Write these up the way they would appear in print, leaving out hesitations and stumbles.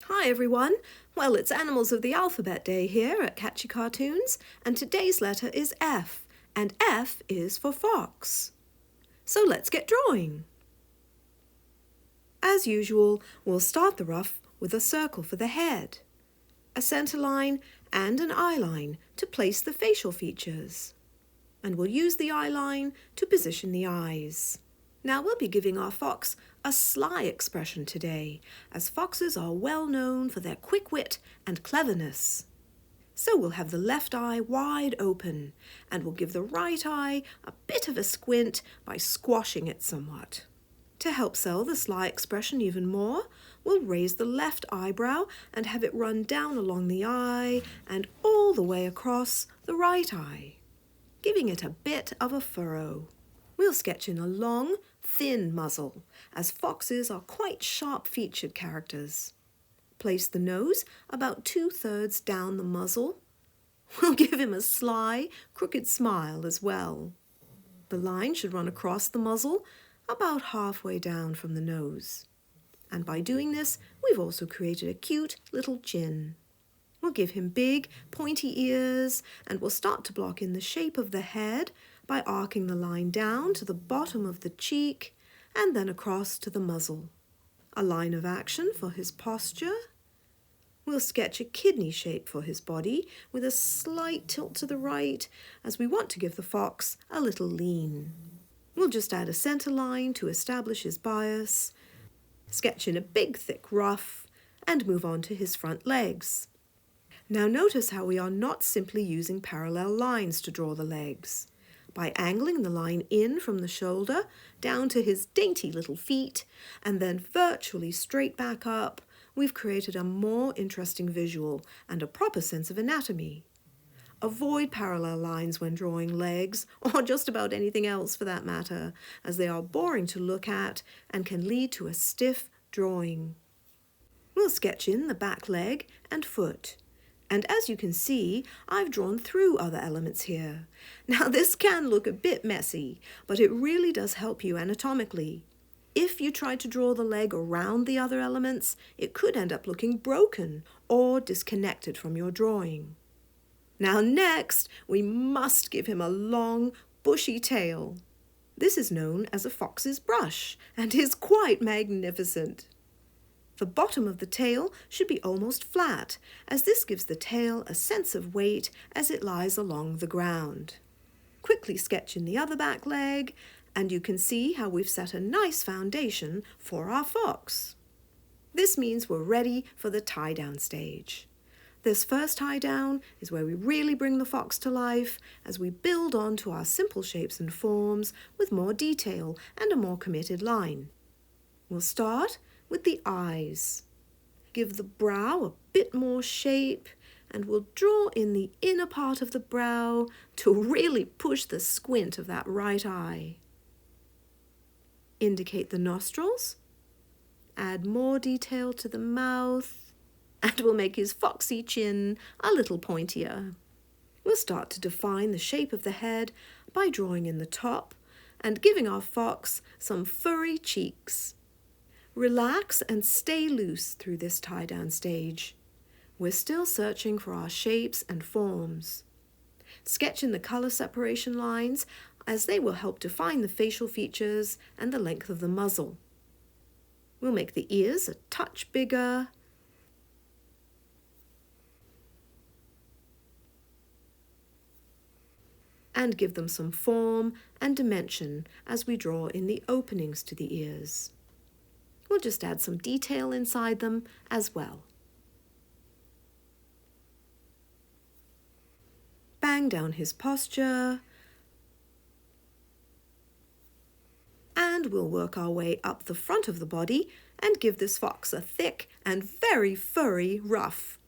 Hi everyone! Well, it's Animals of the Alphabet Day here at Catchy Cartoons, and today's letter is F, and F is for fox. So let's get drawing. As usual, we'll start the rough with a circle for the head, a center line and an eye line to place the facial features. And we'll use the eye line to position the eyes. Now we'll be giving our fox a sly expression today, as foxes are well known for their quick wit and cleverness. So we'll have the left eye wide open, and we'll give the right eye a bit of a squint by squashing it somewhat. To help sell the sly expression even more, we'll raise the left eyebrow and have it run down along the eye and all the way across the right eye, giving it a bit of a furrow. We'll sketch in a long, thin muzzle, as foxes are quite sharp-featured characters. Place the nose about 2/3 down the muzzle. We'll give him a sly, crooked smile as well. The line should run across the muzzle, about halfway down from the nose. And by doing this, we've also created a cute little chin. We'll give him big, pointy ears, and we'll start to block in the shape of the head by arcing the line down to the bottom of the cheek and then across to the muzzle. A line of action for his posture. We'll sketch a kidney shape for his body with a slight tilt to the right, as we want to give the fox a little lean. We'll just add a center line to establish his bias, sketch in a big thick ruff, and move on to his front legs. Now notice how we are not simply using parallel lines to draw the legs. By angling the line in from the shoulder down to his dainty little feet and then virtually straight back up, we've created a more interesting visual and a proper sense of anatomy. Avoid parallel lines when drawing legs, or just about anything else for that matter, as they are boring to look at and can lead to a stiff drawing. We'll sketch in the back leg and foot. And as you can see, I've drawn through other elements here. Now this can look a bit messy, but it really does help you anatomically. If you try to draw the leg around the other elements, it could end up looking broken or disconnected from your drawing. Now next, we must give him a long, bushy tail. This is known as a fox's brush and is quite magnificent. The bottom of the tail should be almost flat, as this gives the tail a sense of weight as it lies along the ground. Quickly sketch in the other back leg, and you can see how we've set a nice foundation for our fox. This means we're ready for the tie-down stage. This first tie-down is where we really bring the fox to life as we build on to our simple shapes and forms with more detail and a more committed line. We'll start with the eyes. Give the brow a bit more shape, and we'll draw in the inner part of the brow to really push the squint of that right eye. Indicate the nostrils, add more detail to the mouth, and we'll make his foxy chin a little pointier. We'll start to define the shape of the head by drawing in the top and giving our fox some furry cheeks. Relax and stay loose through this tie-down stage. We're still searching for our shapes and forms. Sketch in the color separation lines, as they will help define the facial features and the length of the muzzle. We'll make the ears a touch bigger, and give them some form and dimension as we draw in the openings to the ears. We'll just add some detail inside them as well. Bang down his posture. And we'll work our way up the front of the body and give this fox a thick and very furry ruff.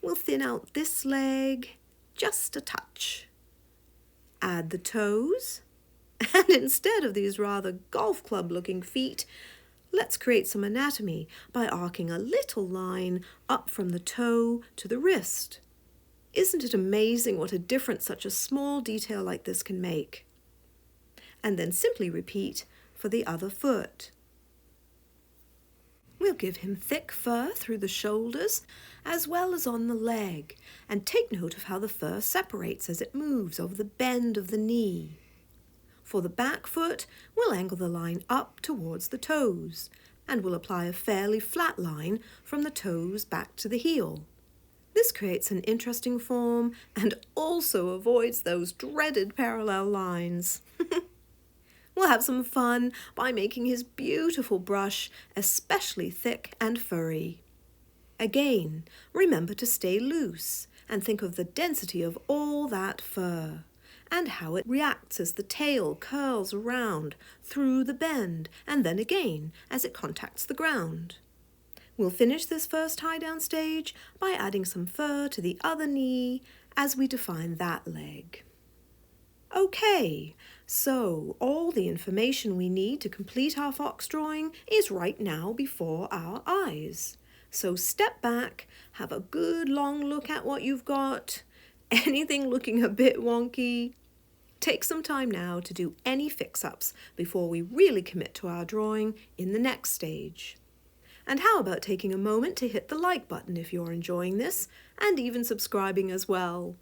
We'll thin out this leg just a touch. Add the toes, and instead of these rather golf club looking feet, let's create some anatomy by arcing a little line up from the toe to the wrist. Isn't it amazing what a difference such a small detail like this can make? and then simply repeat for the other foot. We'll give him thick fur through the shoulders as well as on the leg, and take note of how the fur separates as it moves over the bend of the knee. For the back foot, we'll angle the line up towards the toes, and we'll apply a fairly flat line from the toes back to the heel. This creates an interesting form and also avoids those dreaded parallel lines. We'll have some fun by making his beautiful brush especially thick and furry. Again, remember to stay loose and think of the density of all that fur and how it reacts as the tail curls around through the bend and then again as it contacts the ground. We'll finish this first tie-down stage by adding some fur to the other knee as we define that leg. Okay, so all the information we need to complete our fox drawing is right now before our eyes. So step back, have a good long look at what you've got. Anything looking a bit wonky? Take some time now to do any fix-ups before we really commit to our drawing in the next stage. And how about taking a moment to hit the like button if you're enjoying this, and even subscribing as well.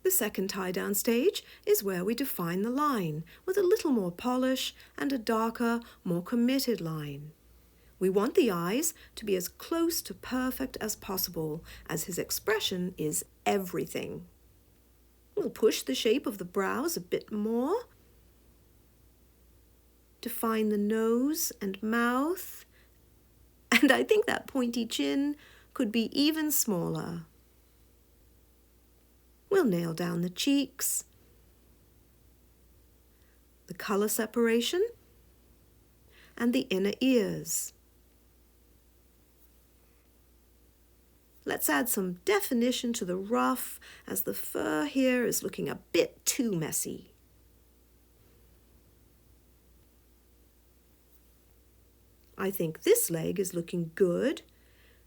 The second tie-down stage is where we define the line with a little more polish and a darker, more committed line. We want the eyes to be as close to perfect as possible, as his expression is everything. We'll push the shape of the brows a bit more, define the nose and mouth, and I think that pointy chin could be even smaller. We'll nail down the cheeks, the color separation, and the inner ears. Let's add some definition to the ruff, as the fur here is looking a bit too messy. I think this leg is looking good,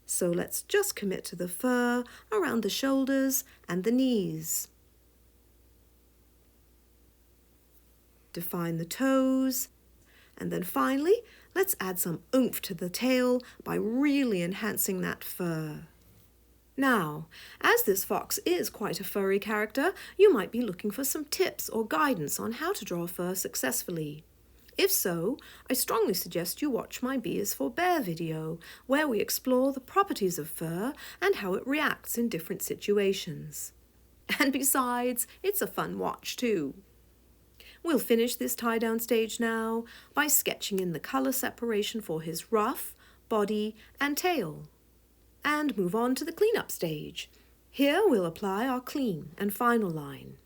so let's just commit to the fur around the shoulders and the knees. Define the toes, and then finally, let's add some oomph to the tail by really enhancing that fur. Now, as this fox is quite a furry character, you might be looking for some tips or guidance on how to draw fur successfully. If so, I strongly suggest you watch my B is for Bear video, where we explore the properties of fur and how it reacts in different situations. And besides, it's a fun watch too. We'll finish this tie-down stage now by sketching in the color separation for his ruff, body and tail. And move on to the cleanup stage. Here we'll apply our clean and final line.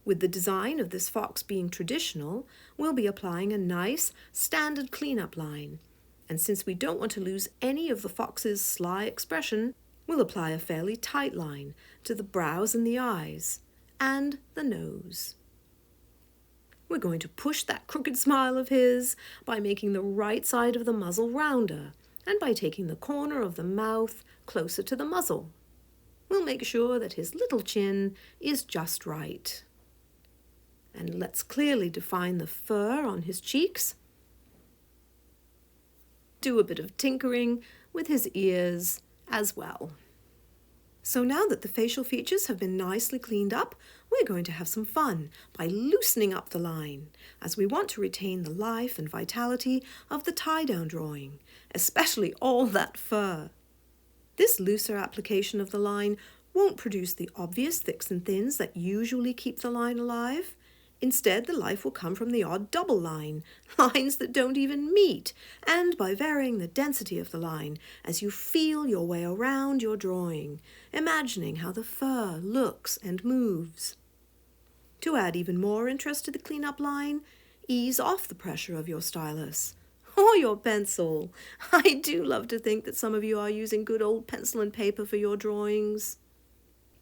With the design of this fox being traditional, we'll be applying a nice standard cleanup line. And since we don't want to lose any of the fox's sly expression, we'll apply a fairly tight line to the brows and the eyes, and the nose. We're going to push that crooked smile of his by making the right side of the muzzle rounder, and by taking the corner of the mouth closer to the muzzle. We'll make sure that his little chin is just right. And let's clearly define the fur on his cheeks. Do a bit of tinkering with his ears as well. So now that the facial features have been nicely cleaned up, we're going to have some fun by loosening up the line, as we want to retain the life and vitality of the tie-down drawing, especially all that fur. This looser application of the line won't produce the obvious thicks and thins that usually keep the line alive. Instead, the life will come from the odd double line, lines that don't even meet, and by varying the density of the line as you feel your way around your drawing, imagining how the fur looks and moves. To add even more interest to the cleanup line, ease off the pressure of your stylus or your pencil. I do love to think that some of you are using good old pencil and paper for your drawings.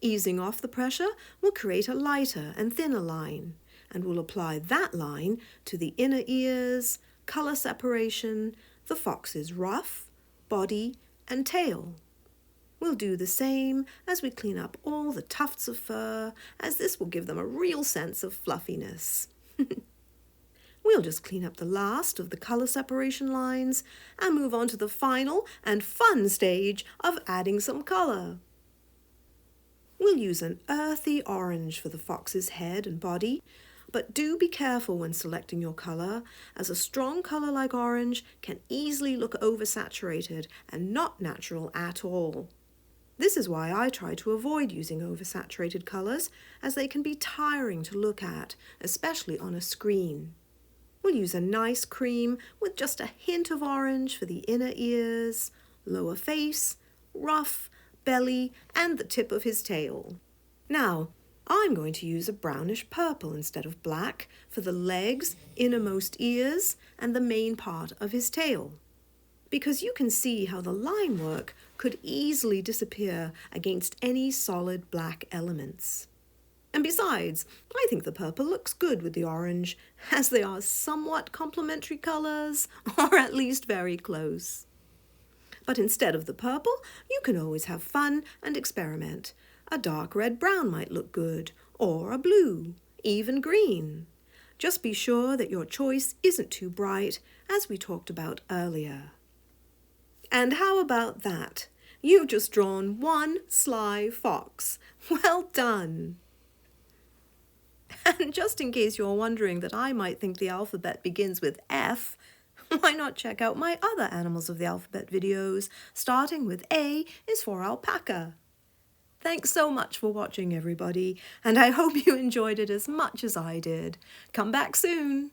Easing off the pressure will create a lighter and thinner line, and we'll apply that line to the inner ears, color separation, the fox's ruff, body, and tail. We'll do the same as we clean up all the tufts of fur, as this will give them a real sense of fluffiness. We'll just clean up the last of the colour separation lines and move on to the final and fun stage of adding some colour. We'll use an earthy orange for the fox's head and body, but do be careful when selecting your colour, as a strong colour like orange can easily look oversaturated and not natural at all. This is why I try to avoid using oversaturated colours, as they can be tiring to look at, especially on a screen. We'll use a nice cream with just a hint of orange for the inner ears, lower face, ruff, belly, and the tip of his tail. Now, I'm going to use a brownish purple instead of black for the legs, innermost ears, and the main part of his tail, because you can see how the line work could easily disappear against any solid black elements. And besides, I think the purple looks good with the orange, as they are somewhat complementary colours, or at least very close. But instead of the purple, you can always have fun and experiment. A dark red-brown might look good, or a blue, even green. Just be sure that your choice isn't too bright, as we talked about earlier. And how about that? You've just drawn one sly fox. Well done! And just in case you're wondering that I might think the alphabet begins with F, why not check out my other Animals of the Alphabet videos, starting with A is for alpaca. Thanks so much for watching, everybody, and I hope you enjoyed it as much as I did. Come back soon!